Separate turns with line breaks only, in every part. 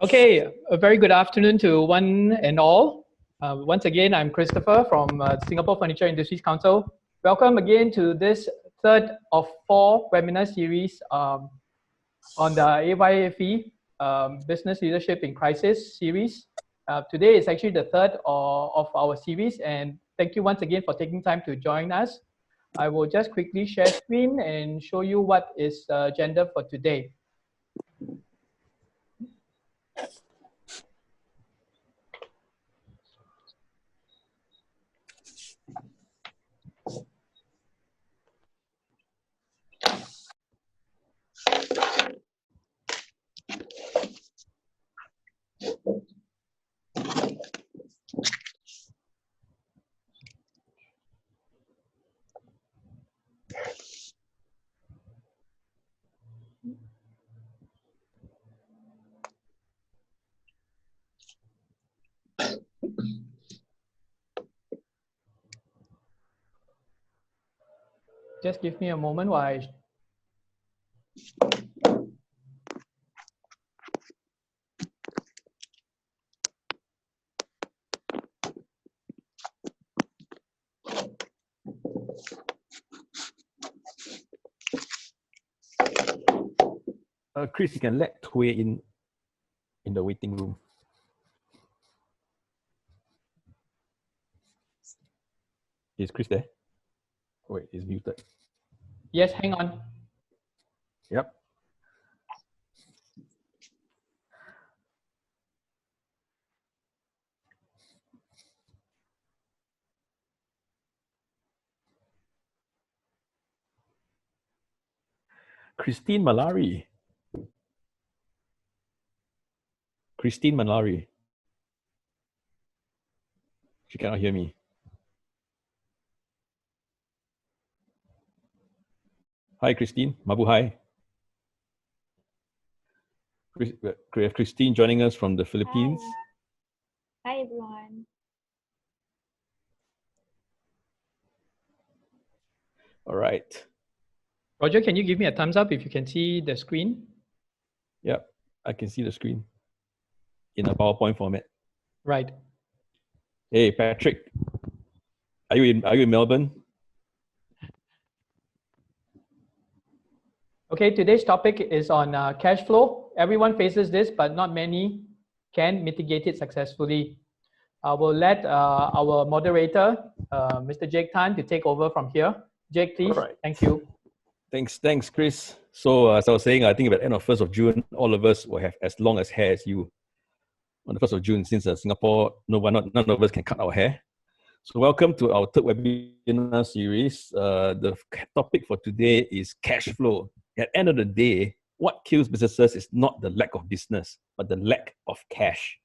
Okay, a very good afternoon to one and all. Once again, I'm Christopher from Singapore Furniture Industries Council. Welcome again to this third of four webinar series on the AYFE Business Leadership in Crisis series. Today is actually the third of our series, and thank you once again for taking time to join us. I will just quickly share screen and show you what is the agenda for today. Just give me a moment while I
Chris, you can let Tue in the waiting room. Is Chris there? Wait, he's muted.
Yes, hang on.
Yep. Christine Malari. Christine Malari. She cannot hear me. Hi, Christine. Mabuhay. We have Christine joining us from the Philippines.
Hi, Hi everyone.
All right.
Roger, can you give me a thumbs up if you can see the screen?
Yep, I can see the screen in a PowerPoint format.
Right.
Hey, Patrick. Are you in Melbourne?
Okay, today's topic is on cash flow. Everyone faces this, but not many can mitigate it successfully. I will let our moderator, Mr. Jake Tan, to take over from here. Jake, please.
Right.
Thank you.
Thanks, Chris. So as I was saying, I think at the end of 1st of June, all of us will have as long as hair as you. On the 1st of June, since Singapore, none of us can cut our hair. So welcome to our third webinar series. The topic for today is cash flow. At the end of the day, what kills businesses is not the lack of business, but the lack of cash.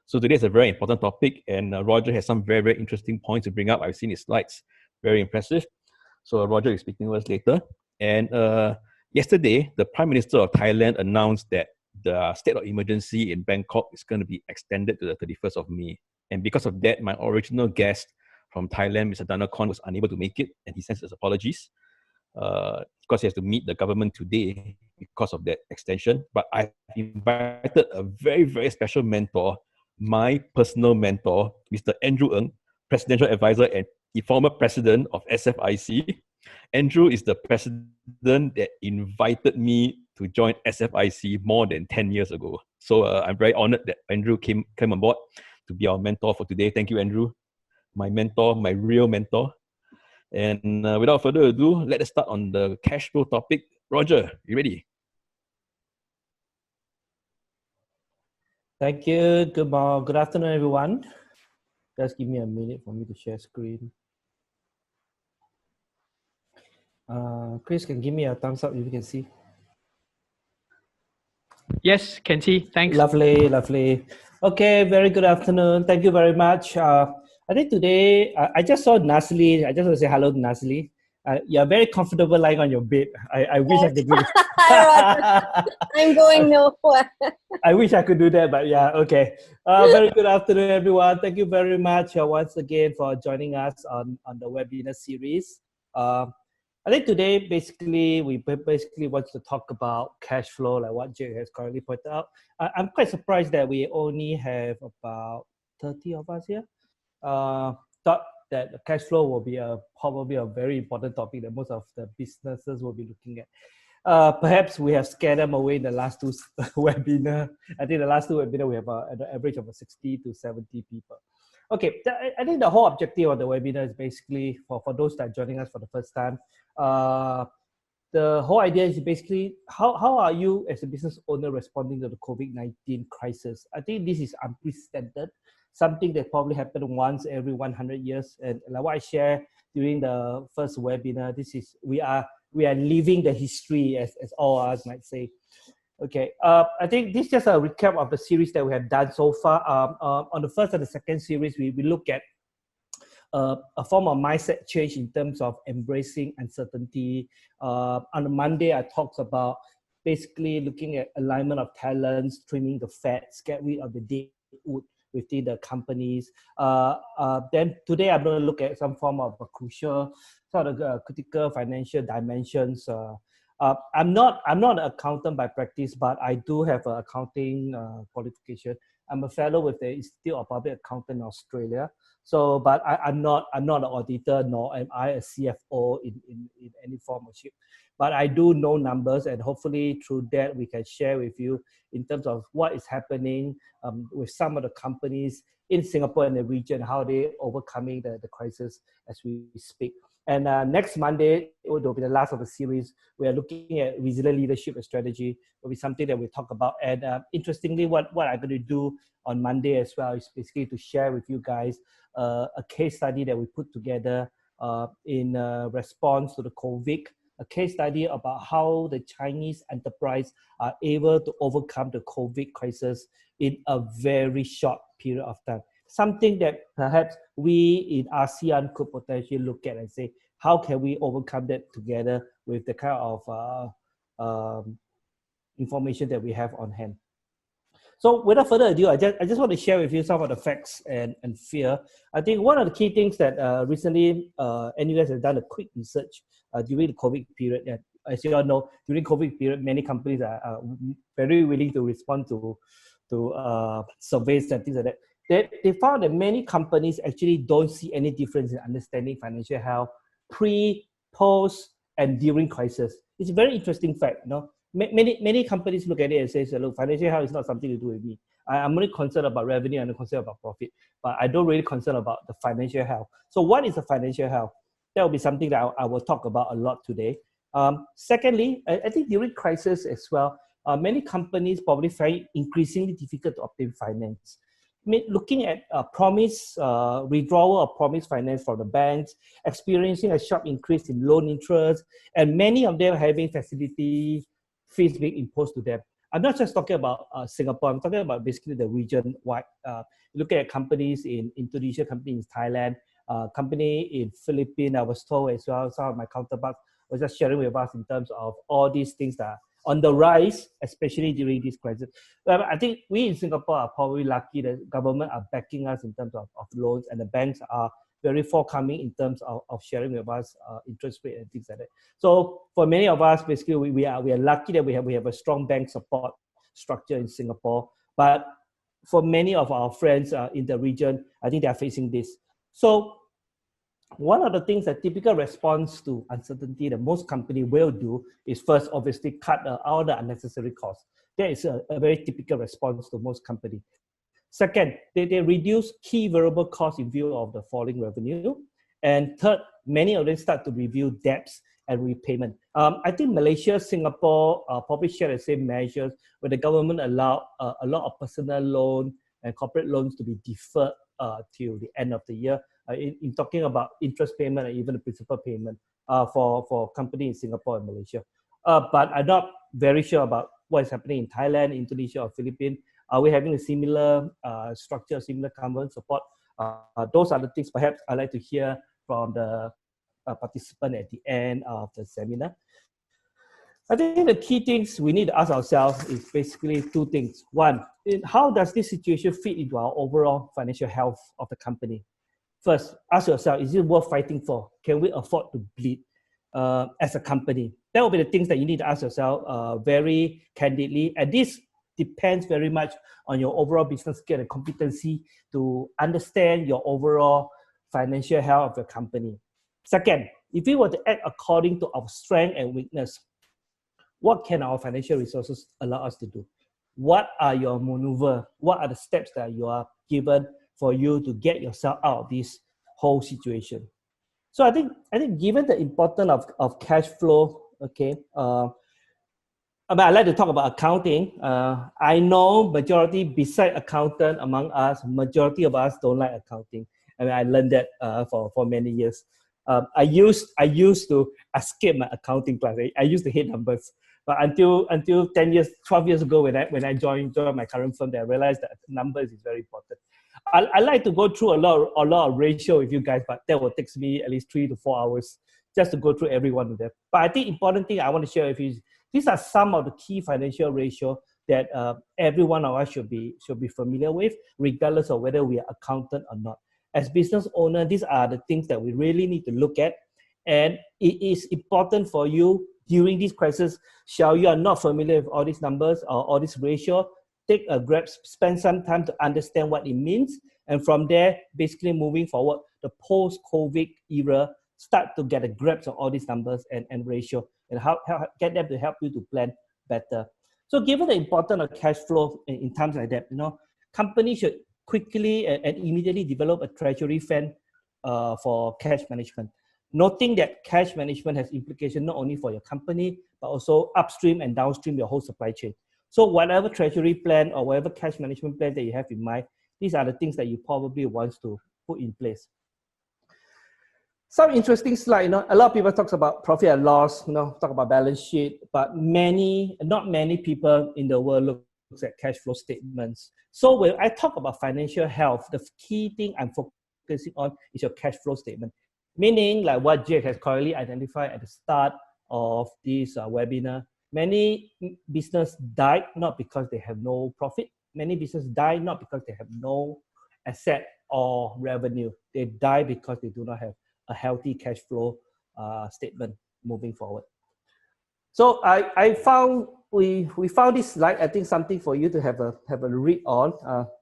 So today is a very important topic, and Roger has some very, very interesting points to bring up. I've seen his slides, very impressive. So Roger is speaking to us later. And yesterday, the Prime Minister of Thailand announced that the state of emergency in Bangkok is going to be extended to the 31st of May. And because of that, my original guest from Thailand, Mr. Danakon, was unable to make it, and he sends his apologies. Because he has to meet the government today because of that extension. But I've invited a very, very special mentor, my personal mentor, Mr. Andrew Ng, Presidential Advisor and the former President of SFIC. Andrew is the president that invited me to join SFIC more than 10 years ago. So I'm very honored that Andrew came on board to be our mentor for today. Thank you, Andrew. My mentor, my real mentor. And without further ado, let us start on the cash flow topic. Roger, you ready?
Thank you. Good afternoon, everyone. Just give me a minute for me to share screen. Chris, can give me a thumbs up if you can see.
Yes, can see. Thanks.
Lovely, lovely. Okay, very good afternoon. Thank you very much. I think today, I just saw Nasli. I just want to say hello to Nasli. You're very comfortable lying on your bed. I wish I could do that.
I'm going nowhere.
I wish I could do that, but yeah, okay. Very good afternoon, everyone. Thank you very much once again for joining us on the webinar series. I think today, basically, we basically want to talk about cash flow, like what Jake has currently pointed out. I'm quite surprised that we only have about 30 of us here. Thought that the cash flow will be probably a very important topic that most of the businesses will be looking at. Perhaps we have scared them away in the last two webinar. I think the last two webinar we have an average of 60 to 70 people. Okay, I think the whole objective of the webinar is basically for those that are joining us for the first time. The whole idea is basically how are you as a business owner responding to the COVID-19 crisis? I think this is unprecedented, something that probably happened once every 100 years. And like what I shared during the first webinar, this is we are living the history, as all of us might say. Okay, I think this is just a recap of the series that we have done so far. On the first and the second series, we look at a form of mindset change in terms of embracing uncertainty. On the Monday, I talked about basically looking at alignment of talents, trimming the fats, get rid of the deadwood within the companies. Then today, I'm going to look at some form of a crucial sort of critical financial dimensions. I'm not an accountant by practice, but I do have an accounting qualification. I'm a fellow with the Institute of Public Accounting in Australia. So, but I'm not an auditor, nor am I a CFO in any form of shape. But I do know numbers, and hopefully through that we can share with you in terms of what is happening with some of the companies in Singapore and the region, how they're overcoming the crisis as we speak. And next Monday, it will be the last of the series. We are looking at resilient leadership and strategy. It will be something that we talk about. And interestingly, what I'm going to do on Monday as well is basically to share with you guys a case study that we put together in response to the COVID, a case study about how the Chinese enterprise are able to overcome the COVID crisis in a very short period of time. Something that perhaps we in ASEAN could potentially look at and say, how can we overcome that together with the kind of information that we have on hand. So without further ado, I just want to share with you some of the facts and fear. I think one of the key things that recently NUS has done a quick research during the COVID period. And as you all know, during COVID period, many companies are very willing to respond to surveys and things like that. They found that many companies actually don't see any difference in understanding financial health pre, post, and during crisis. It's a very interesting fact. You know, many companies look at it and say, "Look, financial health is not something to do with me. I'm only concerned about revenue and I'm concerned about profit, but I don't really concern about the financial health." So, what is the financial health? That will be something that I will talk about a lot today. Secondly, I think during crisis as well, many companies probably find it increasingly difficult to obtain finance. Looking at withdrawal of promised finance from the banks, experiencing a sharp increase in loan interest, and many of them having facility fees being imposed to them. I'm not just talking about Singapore, I'm talking about basically the region-wide. Looking at companies in Indonesia, companies in Thailand, company in Philippines, I was told as well, some of my counterparts were just sharing with us in terms of all these things that are on the rise, especially during this crisis. I think we in Singapore are probably lucky that government are backing us in terms of loans, and the banks are very forthcoming in terms of sharing with us interest rate and things like that. So for many of us, basically we are lucky that we have a strong bank support structure in Singapore. But for many of our friends in the region, I think they are facing this. So one of the things that typical response to uncertainty that most companies will do is first, obviously, cut all the unnecessary costs. That is a very typical response to most companies. Second, they reduce key variable costs in view of the falling revenue. And third, many of them start to review debts and repayment. I think Malaysia, Singapore probably share the same measures where the government allowed a lot of personal loan and corporate loans to be deferred till the end of the year. In talking about interest payment and even the principal payment for companies in Singapore and Malaysia. But I'm not very sure about what is happening in Thailand, Indonesia, or Philippines. Are we having a similar structure, similar government support? Those are the things perhaps I'd like to hear from the participant at the end of the seminar. I think the key things we need to ask ourselves is basically two things. One, how does this situation fit into our overall financial health of the company? First, ask yourself, is it worth fighting for? Can we afford to bleed? as a company? That will be the things that you need to ask yourself very candidly. And this depends very much on your overall business skill and competency to understand your overall financial health of your company. Second, if we were to act according to our strength and weakness, what can our financial resources allow us to do? What are your maneuver? What are the steps that you are given for you to get yourself out of this whole situation? So I think given the importance of cash flow, okay, I like to talk about accounting. I know majority beside accountant among us, majority of us don't like accounting. I mean, I learned that for many years. I used to escape my accounting class. I used to hate numbers. But until 10 years, 12 years ago, when I joined my current firm, I realized that numbers is very important. I like to go through a lot of ratio with you guys, but that will take me at least 3 to 4 hours just to go through every one of them. But I think important thing I want to share with you is these are some of the key financial ratio that every one of us should be familiar with, regardless of whether we are accountant or not. As business owner, these are the things that we really need to look at, and it is important for you during this crisis. Shall you are not familiar with all these numbers or all this ratio, take a grasp, spend some time to understand what it means, and from there, basically moving forward, the post-COVID era, start to get a grasp of all these numbers and ratio, and get them to help you to plan better. So given the importance of cash flow in times like that, companies should quickly and immediately develop a treasury fund for cash management. Noting that cash management has implications not only for your company, but also upstream and downstream your whole supply chain. So whatever treasury plan or whatever cash management plan that you have in mind, these are the things that you probably want to put in place. Some interesting slide, a lot of people talk about profit and loss, talk about balance sheet, but not many people in the world look at cash flow statements. So when I talk about financial health, the key thing I'm focusing on is your cash flow statement. Meaning, like what Jake has correctly identified at the start of this webinar, many businesses died not because they have no profit. Many businesses die not because they have no asset or revenue. They die because they do not have a healthy cash flow statement moving forward. So I found we found this slide. I think something for you to have a read on.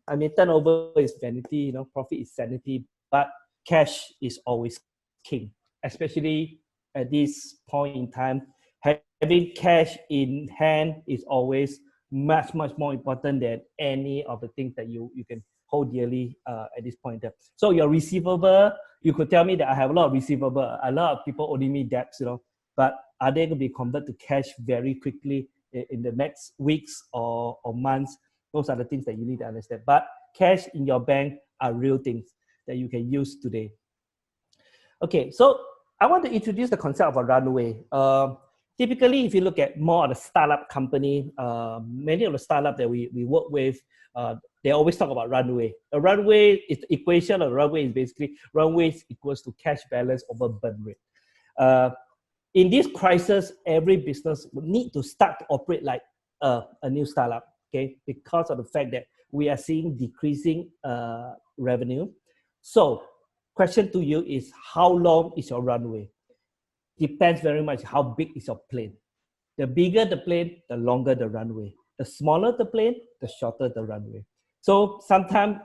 I mean, turnover is vanity, profit is sanity, but cash is always king, especially at this point in time. Having cash in hand is always much more important than any of the things that you can hold dearly at this point in time. So your receivable, you could tell me that I have a lot of receivable, a lot of people owing me debts, but are they going to be converted to cash very quickly in the next weeks or months? Those are the things that you need to understand. But cash in your bank are real things that you can use today. Okay, so I want to introduce the concept of a runway. Typically, if you look at more of the startup company, many of the startups that we work with, they always talk about runway. A runway is the equation of runway is basically runway equals to cash balance over burn rate. In this crisis, every business will need to start to operate like a new startup, okay? Because of the fact that we are seeing decreasing revenue. So, question to you is, how long is your runway? Depends very much how big is your plane. The bigger the plane, the longer the runway. The smaller the plane, the shorter the runway. So sometimes,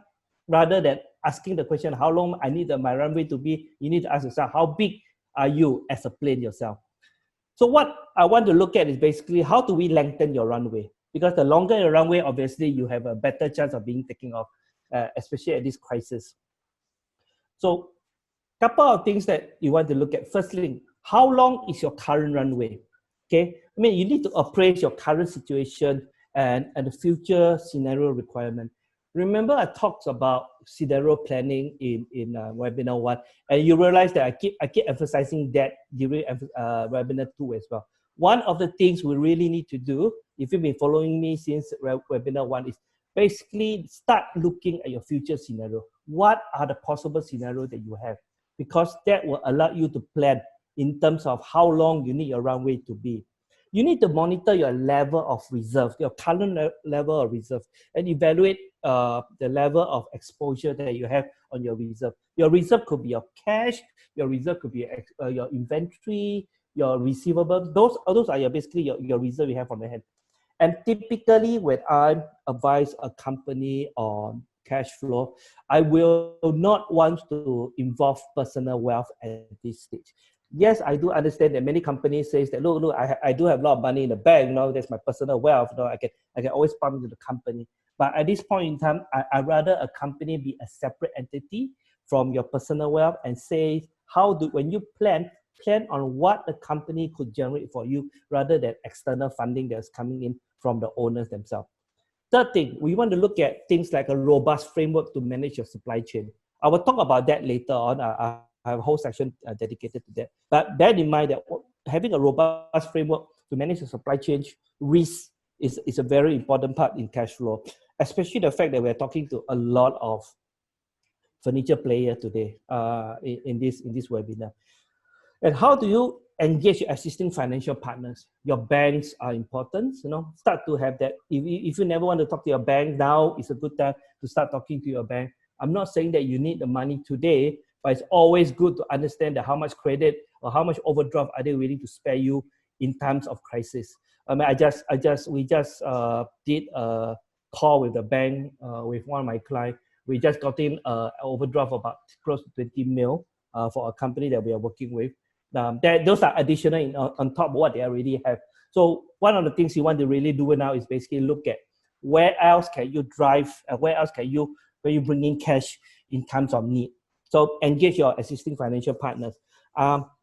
rather than asking the question, how long I need my runway to be, you need to ask yourself, how big are you as a plane yourself? So what I want to look at is basically, how do we lengthen your runway? Because the longer your runway, obviously, you have a better chance of being taken off, especially at this crisis. So couple of things that you want to look at. Firstly, how long is your current runway? Okay, I mean, you need to appraise your current situation and the future scenario requirement. Remember, I talked about scenario planning in webinar 1, and you realize that I keep emphasizing that during webinar 2 as well. One of the things we really need to do, if you've been following me since webinar 1, is basically start looking at your future scenario. What are the possible scenarios that you have? Because that will allow you to plan in terms of how long you need your runway to be. You need to monitor your level of reserve, your current level of reserve, and evaluate the level of exposure that you have on your reserve. Your reserve could be your cash, your reserve could be your inventory, your receivables. Those are basically your reserve you have on the hand. And typically, when I advise a company on cash flow, I will not want to involve personal wealth at this stage. Yes, I do understand that many companies say that, look, I do have a lot of money in the bank, that's my personal wealth, I can always pump into the company. But at this point in time, I'd rather a company be a separate entity from your personal wealth and say, when you plan on what the company could generate for you rather than external funding that's coming in from the owners themselves. Third thing, we want to look at things like a robust framework to manage your supply chain. I will talk about that later on. I have a whole section dedicated to that. But bear in mind that having a robust framework to manage the supply chain risk is a very important part in cash flow, especially the fact that we're talking to a lot of furniture players today in this webinar. And how do you engage your existing financial partners? Your banks are important, start to have that. If you never want to talk to your bank, now is a good time to start talking to your bank. I'm not saying that you need the money today, but it's always good to understand that how much credit or how much overdraft are they willing to spare you in times of crisis. I mean, we just did a call with the bank with one of my clients. We just got in an overdraft about close to 20 mil for a company that we are working with. Those are additional on top of what they already have. So one of the things you want to really do now is basically look at where else can you drive, where you bring in cash in times of need. So engage your existing financial partners.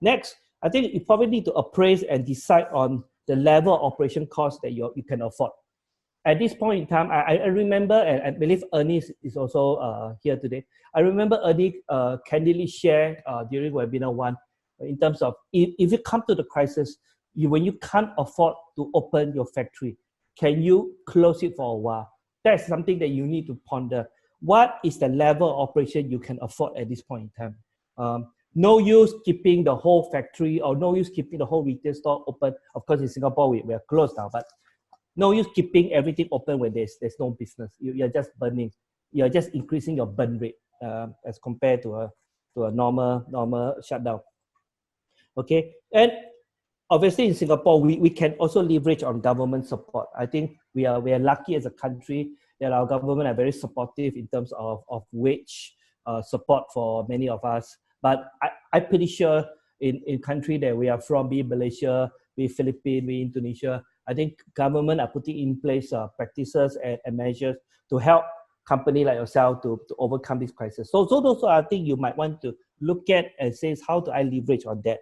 Next, I think you probably need to appraise and decide on the level of operation cost that you can afford. At this point in time, I remember, and I believe Ernie is also here today. I remember Ernie candidly shared during webinar 1 in terms of if you come to the crisis, when you can't afford to open your factory, can you close it for a while? That's something that you need to ponder. What is the level of operation you can afford at this point in time? No use keeping the whole factory or no use keeping the whole retail store open. Of course, in Singapore, we are closed now, but no use keeping everything open when there's no business. You're just burning. You're just increasing your burn rate as compared to a normal shutdown. Okay, and obviously in Singapore, we can also leverage on government support. I think we are lucky as a country that our government are very supportive in terms of wage support for many of us. But I'm pretty sure in country that we are from, be it Malaysia, be it Philippines, be it Indonesia, I think government are putting in place practices and measures to help company like yourself to overcome this crisis. So those are things you might want to look at and say, how do I leverage on that?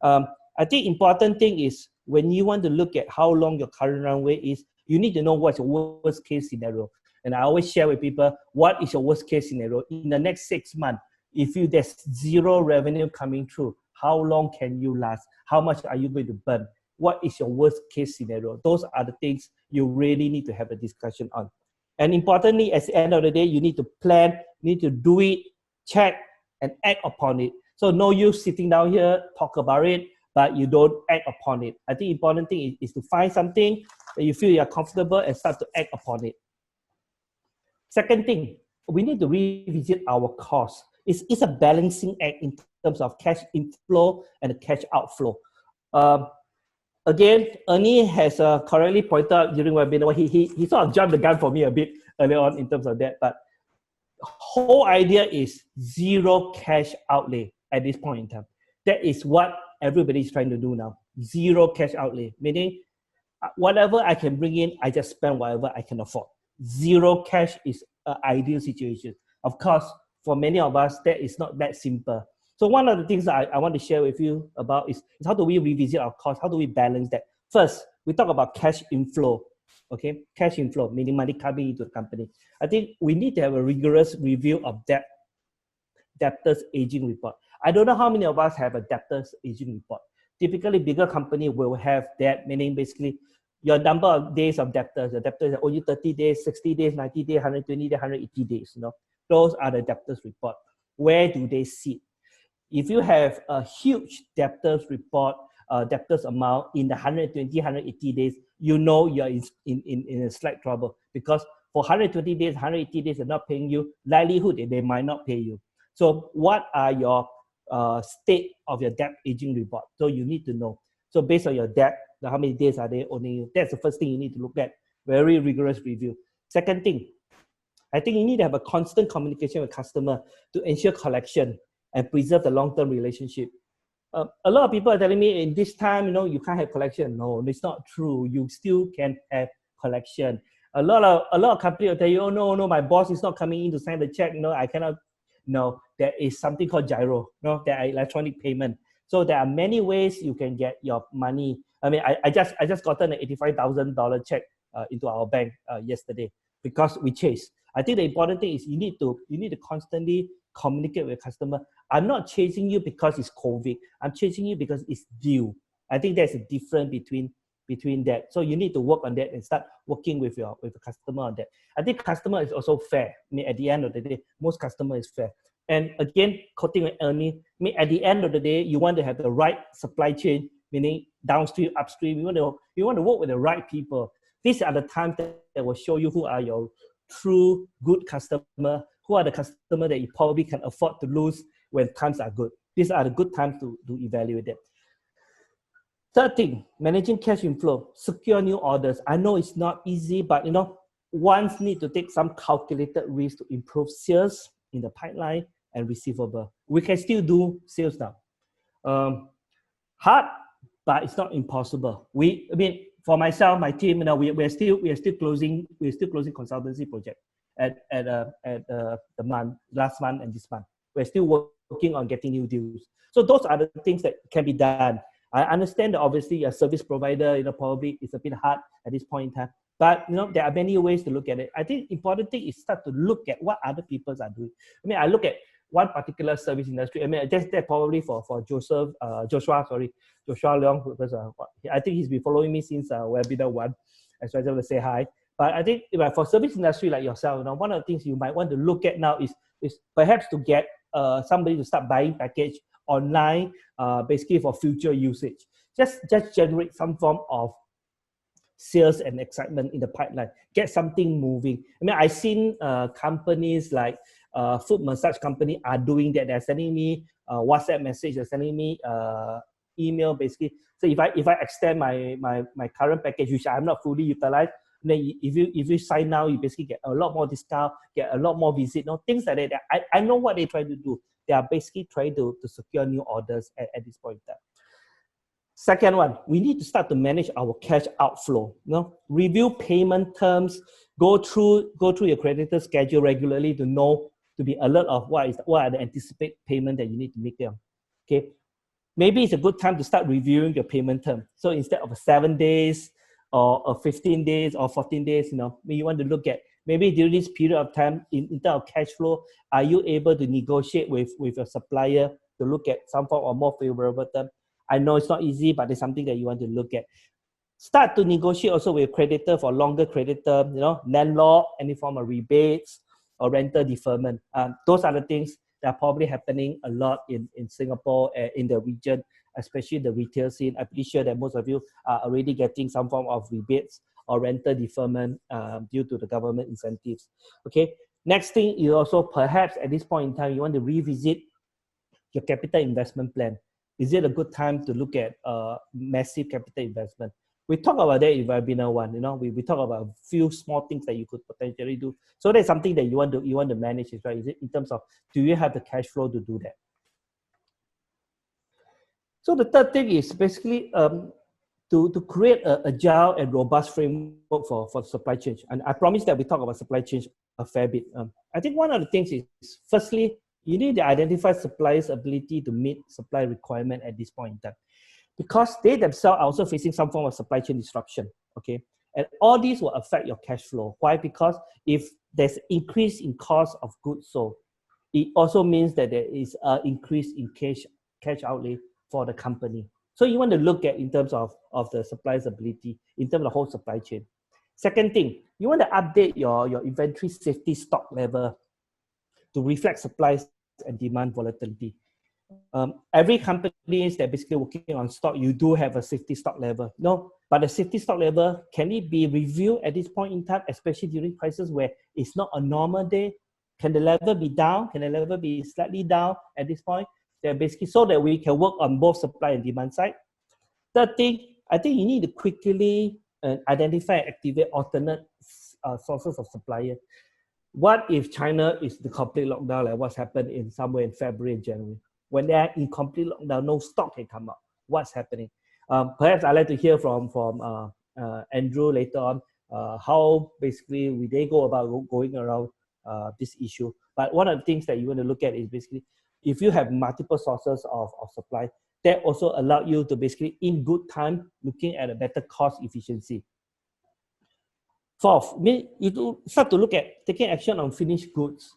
I think important thing is when you want to look at how long your current runway is, you need to know what's your worst case scenario. And I always share with people, what is your worst case scenario? In the next 6 months, if there's zero revenue coming through, how long can you last? How much are you going to burn? What is your worst case scenario? Those are the things you really need to have a discussion on. And importantly, at the end of the day, you need to plan, you need to do it, check, and act upon it. So no use sitting down here, talk about it, but you don't act upon it. I think important thing is to find something that you feel you're comfortable and start to act upon it. Second thing, we need to revisit our costs. It's a balancing act in terms of cash inflow and cash outflow. Again, Ernie has correctly pointed out during webinar, he sort of jumped the gun for me a bit earlier on in terms of that, but whole idea is zero cash outlay at this point in time. That is what everybody's trying to do now. Zero cash outlay, meaning whatever I can bring in, I just spend whatever I can afford. Zero cash is an ideal situation. Of course, for many of us, that is not that simple. So one of the things that I want to share with you about is how do we revisit our costs? How do we balance that? First, we talk about cash inflow. Okay, cash inflow, meaning money coming into the company. I think we need to have a rigorous review of debtors aging report. I don't know how many of us have a debtors aging report. Typically, bigger company will have that, meaning basically your number of days of debtors. The debtors are only 30 days, 60 days, 90 days, 120 days, 180 days. Those are the debtors report. Where do they sit? If you have a huge debtors report, debtors amount in the 120, 180 days, you know you're in a slight trouble, because for 120 days, 180 days, they're not paying you, likelihood that they might not pay you. So what are your state of your debt aging report? So you need to know. So based on your debt, how many days are they owing you? That's the first thing you need to look at. Very rigorous review. Second thing, I think you need to have a constant communication with customer to ensure collection and preserve the long-term relationship. A lot of people are telling me in this time, you can't have collection. No, it's not true. You still can have collection. A lot of companies will tell you, oh no, my boss is not coming in to sign the check. I cannot. No, there is something called GIRO. There are electronic payment. So there are many ways you can get your money. I mean, I just gotten an $85,000 check into our bank yesterday because we chased. I think the important thing is you need to constantly communicate with customer. I'm not chasing you because it's COVID. I'm chasing you because it's due. I think there's a difference between that. So you need to work on that and start working with the customer on that. I think customer is also fair. I mean, at the end of the day, most customer is fair. And again, quoting with Ernie, I mean, at the end of the day, you want to have the right supply chain, meaning downstream, upstream. You want to work with the right people. These are the times that will show you who are your true good customer, who are the customer that you probably can afford to lose when times are good. These are the good times to evaluate them. Third thing, managing cash inflow, secure new orders. I know it's not easy, but one need to take some calculated risk to improve sales in the pipeline and receivable. We can still do sales now. Hard, but it's not impossible. For myself, my team, we are still closing consultancy project at the last month and this month. We're still working on getting new deals. So those are the things that can be done. I understand that obviously a service provider, probably it's a bit hard at this point in time. But there are many ways to look at it. I think important thing is start to look at what other people are doing. I mean, I look at one particular service industry. I mean, just that probably for Joshua Leong, because I think he's been following me since webinar 1, as well as I want to say hi. But I think for service industry like yourself, one of the things you might want to look at now is perhaps to get somebody to start buying package online, basically for future usage. Just generate some form of sales and excitement in the pipeline. Get something moving. I mean, I've seen companies like foot massage company are doing that. They're sending me WhatsApp message. They're sending me email basically. So if I extend my current package, which I'm not fully utilized, then if you sign now, you basically get a lot more discount, get a lot more visit, things like that. I know what they're trying to do. They are basically trying to secure new orders at this point in time. Second one, we need to start to manage our cash outflow. Review payment terms, go through your creditor schedule regularly to be alert of what are the anticipated payment that you need to make them. Okay, maybe it's a good time to start reviewing your payment term. So instead of 7 days or 15 days or 14 days, you want to look at maybe during this period of time in terms of cash flow, are you able to negotiate with your supplier to look at some form of more favorable term? I know it's not easy, but it's something that you want to look at. Start to negotiate also with creditor for longer credit term, landlord, any form of rebates or rental deferment. Those are the things that are probably happening a lot in Singapore, in the region, especially the retail scene. I'm pretty sure that most of you are already getting some form of rebates or rental deferment due to the government incentives. Okay. Next thing is also perhaps at this point in time, you want to revisit your capital investment plan. Is it a good time to look at massive capital investment? We talk about that in webinar 1. We talk about a few small things that you could potentially do. So that's something that you want to manage, right? Is it in terms of, do you have the cash flow to do that? So the third thing is basically to create an agile and robust framework for supply chain. And I promise that we talk about supply chain a fair bit. I think one of the things is, firstly, you need to identify suppliers' ability to meet supply requirement at this point in time, because they themselves are also facing some form of supply chain disruption. Okay, and all these will affect your cash flow. Why? Because if there's increase in cost of goods sold, it also means that there is an increase in cash outlay for the company. So you want to look at in terms of the supplier's ability, in terms of the whole supply chain. Second thing, you want to update your inventory safety stock level to reflect supplies and demand volatility. Every company that basically working on stock, you do have a safety stock level. No, but the safety stock level, can it be reviewed at this point in time, especially during crisis where it's not a normal day? Can the level be down? Can the level be slightly down at this point? They're basically so that we can work on both supply and demand side. Third thing, I think you need to quickly identify and activate alternate sources of supplier. What if China is the complete lockdown, like what's happened in somewhere in February and January? When they are in complete lockdown, no stock can come up. What's happening? Perhaps I'd like to hear from Andrew later on how basically they go about going around this issue. But one of the things that you want to look at is basically if you have multiple sources of supply, that also allow you to basically in good time looking at a better cost efficiency. Fourth, you start to look at taking action on finished goods,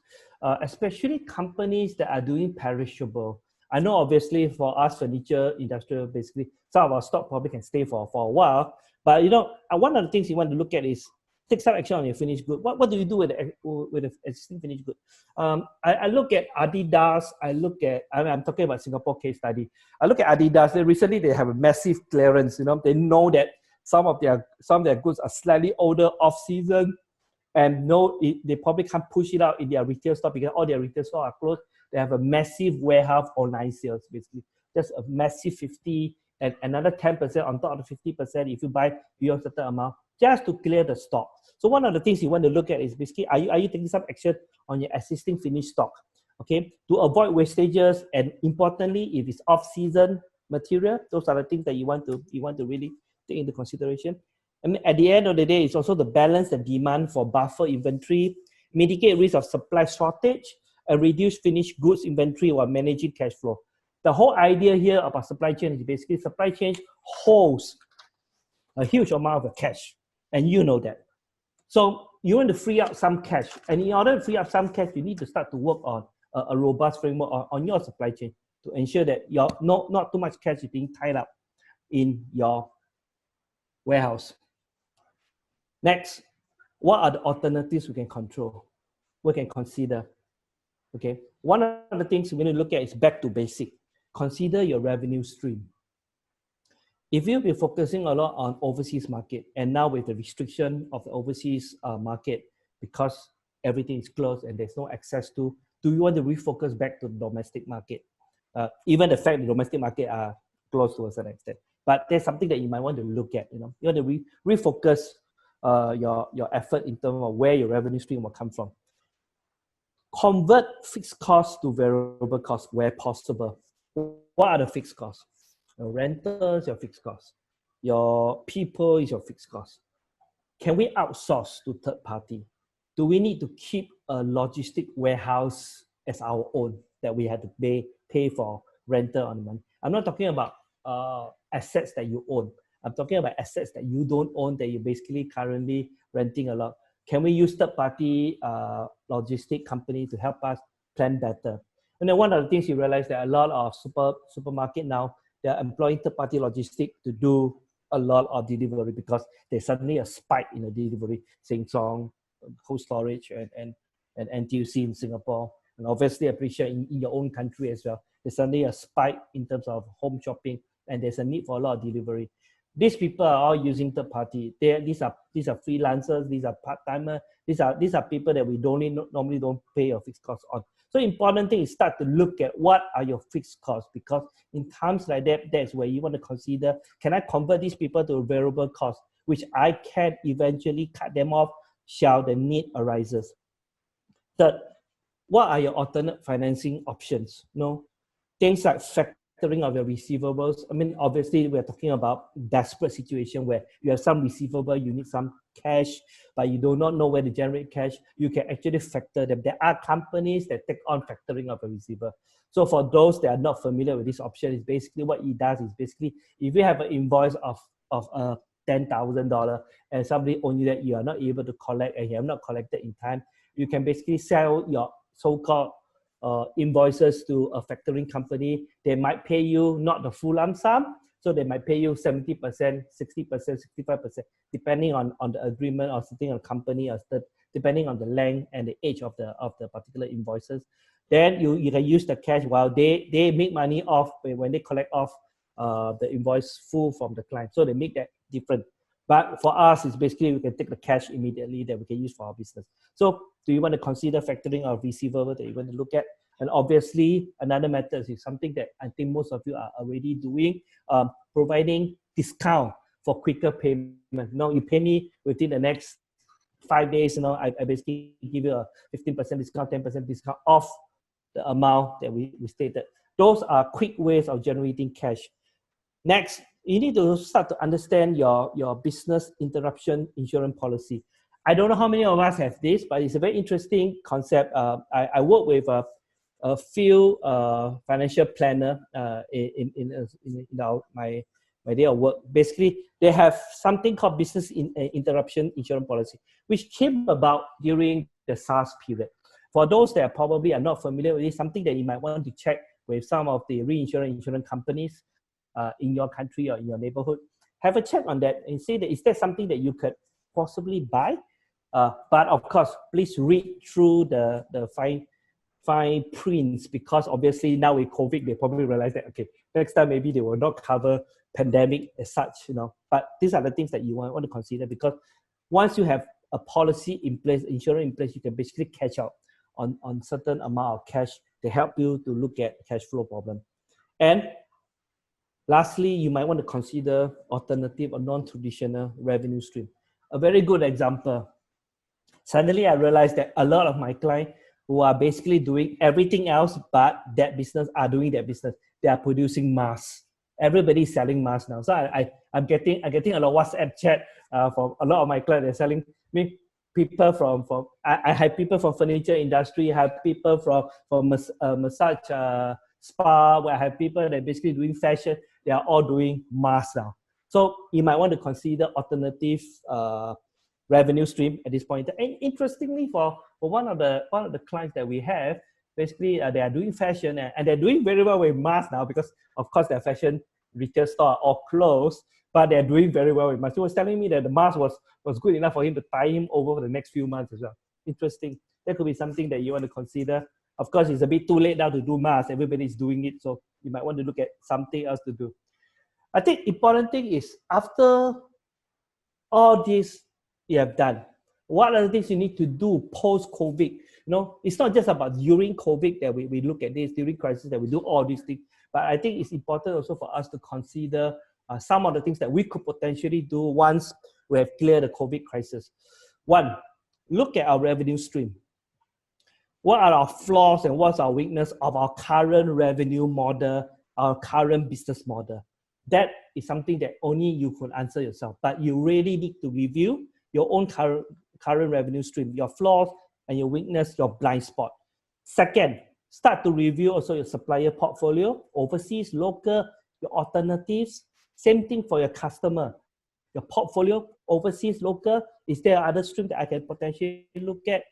especially companies that are doing perishable. I know obviously for us furniture industrial, basically some of our stock probably can stay for a while, but one of the things you want to look at is take some action on your finished good. What do you do with the existing finished good? I look at Adidas. I'm talking about Singapore case study. I look at Adidas. Recently they have a massive clearance. They know that some of their goods are slightly older, off season, and they probably can't push it out in their retail store because all their retail stores are closed. They have a massive warehouse online sales, basically just a massive 50 and another 10% on top of the 50% if you buy beyond a certain amount, just to clear the stock. So one of the things you want to look at is basically, are you taking some action on your existing finished stock, okay, to avoid wastages, and importantly, if it's off-season material, those are the things that you want to really take into consideration. And at the end of the day, it's also the balance and demand for buffer inventory, mitigate risk of supply shortage, and reduce finished goods inventory while managing cash flow. The whole idea here about supply chain is basically supply chain holds a huge amount of cash, and you know that. So you want to free up some cash, and in order to free up some cash, you need to start to work on a robust framework on your supply chain to ensure that not too much cash is being tied up in your warehouse. Next, what are the alternatives we can control, we can consider? Okay, one of the things we're going to look at is back to basic. Consider your revenue stream. If you've been focusing a lot on overseas market, and now with the restriction of the overseas market because everything is closed and there's no access to, do you want to refocus back to the domestic market? Even the fact the domestic market are closed to a certain extent, but there's something that you might want to look at. You want to refocus your effort in terms of where your revenue stream will come from. Convert fixed costs to variable costs where possible. What are the fixed costs? Your rental is your fixed cost. Your people is your fixed cost. Can we outsource to third party? Do we need to keep a logistic warehouse as our own that we had to pay for rental on the month? I'm not talking about assets that you own. I'm talking about assets that you don't own, that you're basically currently renting a lot. Can we use third-party logistic company to help us plan better? And then one of the things you realize that a lot of supermarket now, they're employing third-party logistic to do a lot of delivery because there's suddenly a spike in the delivery. Sheng Siong, Cold Storage, and NTUC in Singapore, and obviously I appreciate in your own country as well. There's suddenly a spike in terms of home shopping, and there's a need for a lot of delivery. These people are all using third party. These are freelancers. These are part timer. These are people that we normally don't pay a fixed cost on. So important thing is start to look at what are your fixed costs, because in times like that, that's where you want to consider, can I convert these people to a variable cost, which I can eventually cut them off shall the need arises. Third, what are your alternate financing options? Things like factoring of your receivables. I mean, obviously we're talking about desperate situation where you have some receivable, you need some cash, but you do not know where to generate cash. You can actually factor them. There are companies that take on factoring of a receiver. So for those that are not familiar with this option, is basically what it does is basically, if you have an invoice of $10,000 and somebody owes you that you are not able to collect and you have not collected in time, you can basically sell your so-called invoices to a factoring company. They might pay you not the full lump sum, so they might pay you 70%, 60%, 65%, depending on the agreement or something on company, or depending on the length and the age of the particular invoices. Then you can use the cash while they make money off when they collect off the invoice full from the client. So they make that different. But for us, it's basically we can take the cash immediately that we can use for our business. So do you want to consider factoring our receivable that you want to look at? And obviously, another method is something that I think most of you are already doing, providing discount for quicker payment. No, you pay me within the next 5 days. I basically give you a 15% discount, 10% discount off the amount that we stated. Those are quick ways of generating cash. Next, you need to start to understand your business interruption insurance policy. I don't know how many of us have this, but it's a very interesting concept. I work with a few financial planner in my day of work. Basically, they have something called business interruption insurance policy, which came about during the SARS period. For those that probably are not familiar with it, something that you might want to check with some of the insurance companies in your country or in your neighborhood. Have a check on that and say that is that something that you could possibly buy? But of course, please read through the fine prints, because obviously now with COVID, they probably realize that, okay, next time maybe they will not cover pandemic as such, But these are the things that you want to consider, because once you have a policy in place, insurance in place, you can basically catch out on certain amount of cash to help you to look at cash flow problem. And lastly, you might want to consider alternative or non-traditional revenue stream. A very good example. Suddenly, I realized that a lot of my clients who are basically doing everything else but that business are doing that business. They are producing masks. Everybody's selling masks now. So I'm getting a lot of WhatsApp chat from a lot of my clients. They're selling me people from I have people from furniture industry. I have people from massage spa. Where I have people that are basically doing fashion. They are all doing masks now. So you might want to consider alternative revenue stream at this point. And interestingly, for one of the clients that we have, basically they are doing fashion and they're doing very well with masks now, because of course their fashion retail store are all closed, but they're doing very well with masks. He was telling me that the mask was good enough for him to tie him over for the next few months as well. Interesting. That could be something that you want to consider. Of course, it's a bit too late now to do masks. Everybody's doing it, so you might want to look at something else to do. I think important thing is, after all this you have done, what are the things you need to do post-COVID? It's not just about during COVID that we look at this, during crisis that we do all these things, but I think it's important also for us to consider some of the things that we could potentially do once we have cleared the COVID crisis. One, look at our revenue stream. What are our flaws and what's our weakness of our current revenue model, our current business model? That is something that only you could answer yourself, but you really need to review your own current revenue stream, your flaws and your weakness, your blind spot. Second, start to review also your supplier portfolio, overseas, local, your alternatives. Same thing for your customer, your portfolio, overseas, local. Is there other stream that I can potentially look at?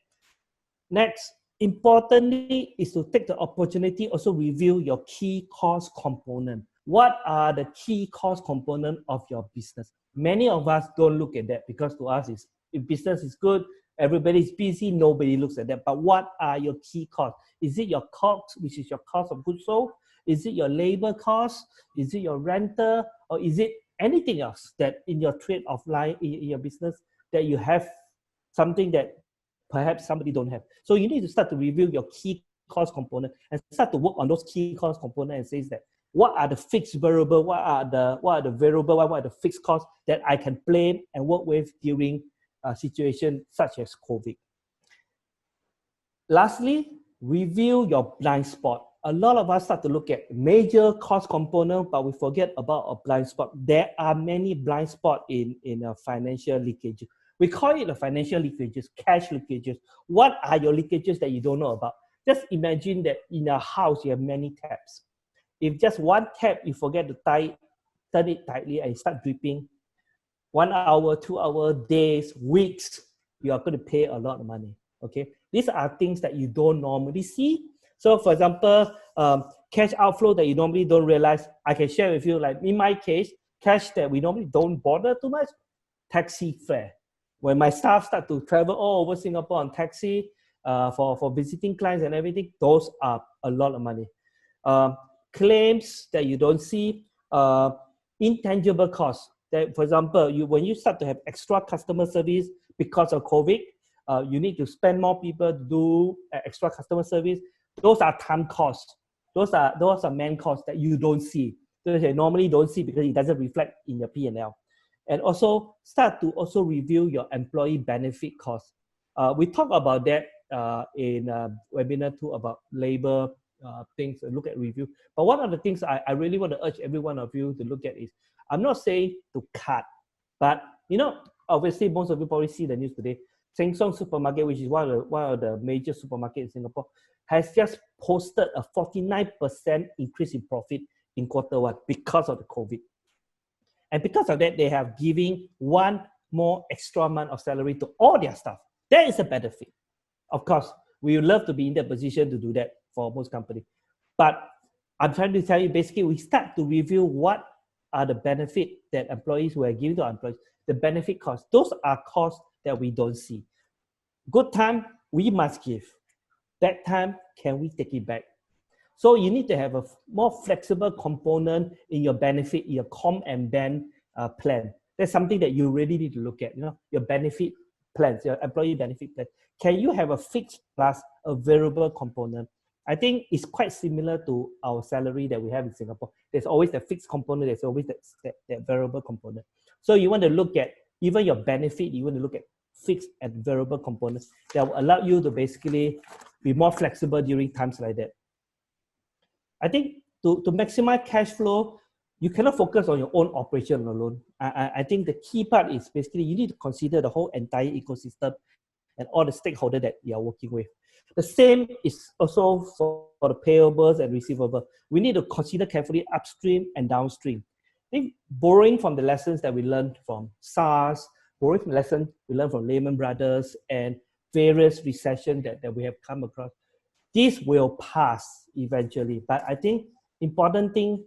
Next, importantly, is to take the opportunity also review your key cost component. What are the key cost component of your business? Many of us don't look at that, because to us, if business is good, everybody's busy, nobody looks at that. But what are your key costs? Is it your cost, which is your cost of goods sold? Is it your labor cost? Is it your rental? Or is it anything else that in your trade of life, in your business, that you have something that perhaps somebody don't have? So you need to start to review your key cost component and start to work on those key cost components and say that, what are the fixed variable? What are the variable? What are the fixed costs that I can plan and work with during a situation such as COVID? Lastly, review your blind spot. A lot of us start to look at major cost component, but we forget about a blind spot. There are many blind spots in financial leakages. We call it a financial leakages, cash leakages. What are your leakages that you don't know about? Just imagine that in a house, you have many taps. If just one tap, you forget to turn it tightly and start dripping, 1 hour, 2 hour, days, weeks, you are going to pay a lot of money, okay? These are things that you don't normally see. So for example, cash outflow that you normally don't realize, I can share with you, like in my case, cash that we normally don't bother too much, taxi fare. When my staff start to travel all over Singapore on taxi for visiting clients and everything, those are a lot of money. Claims that you don't see, intangible costs. That, for example, when you start to have extra customer service because of COVID, you need to spend more people to do extra customer service. Those are time costs. Those are man costs that you don't see. So they normally don't see because it doesn't reflect in your P&L. And also start to also review your employee benefit costs. We talk about that in webinar 2 about labor things, look at review. But one of the things I really want to urge every one of you to look at is, I'm not saying to cut, but obviously most of you probably see the news today. Sheng Siong supermarket, which is one of the major supermarkets in Singapore, has just posted a 49% increase in profit in Q1 because of the COVID. And because of that, they have given one more extra month of salary to all their staff. That is a benefit. Of course, we would love to be in that position to do that for most companies. But I'm trying to tell you, basically, we start to review what are the benefits that employees were giving to our employees, the benefit costs. Those are costs that we don't see. Good time, we must give. Bad time, can we take it back? So you need to have a more flexible component in your benefit, your com and ben plan. That's something that you really need to look at, your benefit plans, your employee benefit plan. Can you have a fixed plus a variable component? I think it's quite similar to our salary that we have in Singapore. There's always the fixed component, there's always that variable component. So you want to look at even your benefit, you want to look at fixed and variable components that will allow you to basically be more flexible during times like that. I think to maximize cash flow, you cannot focus on your own operation alone. I think the key part is basically you need to consider the whole entire ecosystem and all the stakeholders that you are working with. The same is also for the payables and receivables. We need to consider carefully upstream and downstream. I think borrowing from the lessons that we learned from SARS, borrowing from lessons we learned from Lehman Brothers and various recessions that we have come across, this will pass eventually. But I think important thing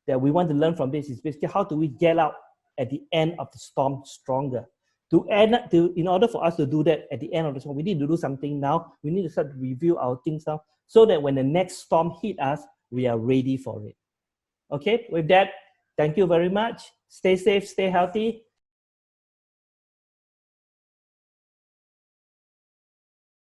that we want to learn from this is basically how do we get out at the end of the storm stronger. In order for us to do that at the end of the storm, we need to do something now. We need to start to review our things now so that when the next storm hits us, we are ready for it. Okay, with that, thank you very much. Stay safe, stay healthy.